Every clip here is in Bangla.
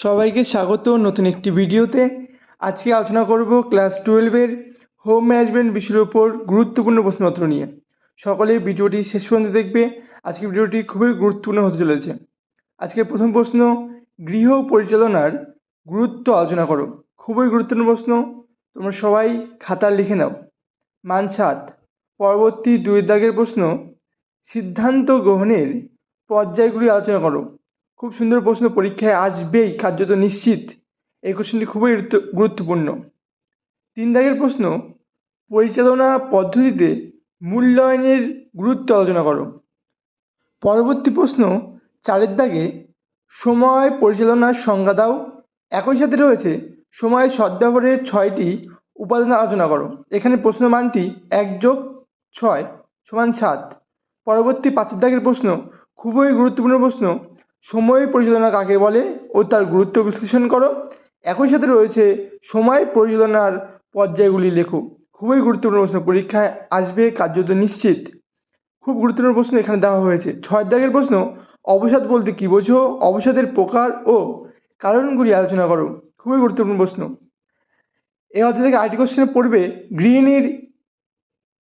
সবাইকে স্বাগত নতুন একটি ভিডিওতে। আজকে আলোচনা করব ক্লাস 12-এর হোম ম্যানেজমেন্ট বিষয়ের উপর গুরুত্বপূর্ণ প্রশ্নপত্র নিয়ে। সকলে ভিডিওটি শেষ পর্যন্ত দেখবে। আজকের ভিডিওটি খুবই গুরুত্বপূর্ণ হতে চলেছে। আজকের প্রথম প্রশ্ন, গৃহ পরিচালনার গুরুত্ব আলোচনা করো। খুবই গুরুত্বপূর্ণ প্রশ্ন, তোমরা সবাই খাতা লিখে নাও। মান 7। পরবর্তী 2 দাগের প্রশ্ন, সিদ্ধান্ত গ্রহণের পর্যায়গুলি আলোচনা করো। খুব সুন্দর প্রশ্ন, পরীক্ষায় আসবেই কার্যত নিশ্চিত। এই কোশ্চেনটি খুবই গুরুত্বপূর্ণ। 3 দাগের প্রশ্ন, পরিচালনা পদ্ধতিতে মূল্যায়নের গুরুত্ব আলোচনা করো। পরবর্তী প্রশ্ন 4 দাগে, সময় পরিচালনার সংজ্ঞা দাও। একই সাথে রয়েছে সময়ের সদ্ব্যবহারের 6টি উপাদান আলোচনা করো। এখানে প্রশ্ন মানটি 1+6 = 7। পরবর্তী 5 দাগের প্রশ্ন, খুবই গুরুত্বপূর্ণ প্রশ্ন, সময় পরিচালনা কাকে বলে ও তার গুরুত্ব বিশ্লেষণ করো। একই সাথে রয়েছে সময় পরিচালনার পর্যায়গুলি লেখো। খুবই গুরুত্বপূর্ণ প্রশ্ন, পরীক্ষায় আসবে কার্যত নিশ্চিত। খুব গুরুত্বপূর্ণ প্রশ্ন এখানে দেওয়া হয়েছে। 6 দাগের প্রশ্ন, অবসাদ বলতে কী বোঝো, অবসাদের প্রকার ও কারণগুলি আলোচনা করো। খুবই গুরুত্বপূর্ণ প্রশ্ন। এই অধ্যায় থেকে আরেকটি কোশ্চেনে পড়বে, গৃহিণীর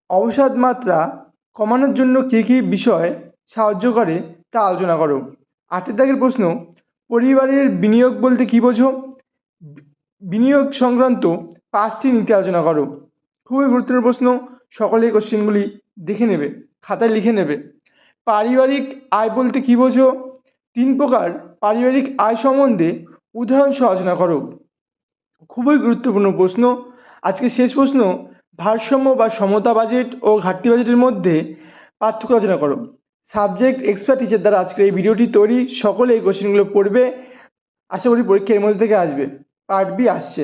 অবসাদ মাত্রা কমানোর জন্য কী কী বিষয় সাহায্য করে তা আলোচনা করো। 8 দাগের প্রশ্ন, পরিবারের বিনিয়োগ বলতে কী বোঝো, বিনিয়োগ সংক্রান্ত 5টি নীতি আলোচনা করো। খুবই গুরুত্বপূর্ণ প্রশ্ন, সকলে এই কোশ্চেনগুলি দেখে নেবে, খাতায় লিখে নেবে। পারিবারিক আয় বলতে কী বোঝো, 3 প্রকার পারিবারিক আয় সম্বন্ধে উদাহরণ সহ আলোচনা করো। খুবই গুরুত্বপূর্ণ প্রশ্ন। আজকে শেষ প্রশ্ন, ভারসাম্য বা সমতা বাজেট ও ঘাটতি বাজেটের মধ্যে পার্থক্য আলোচনা করো। সাবজেক্ট এক্সপার্ট টিচার দ্বারা আজকের এই ভিডিওটি তৈরি। সকলে এই কোশ্চেনগুলো পড়বে, আশা করি পরীক্ষা এর মধ্যে থেকে আসবে। পার্ট বি আসছে।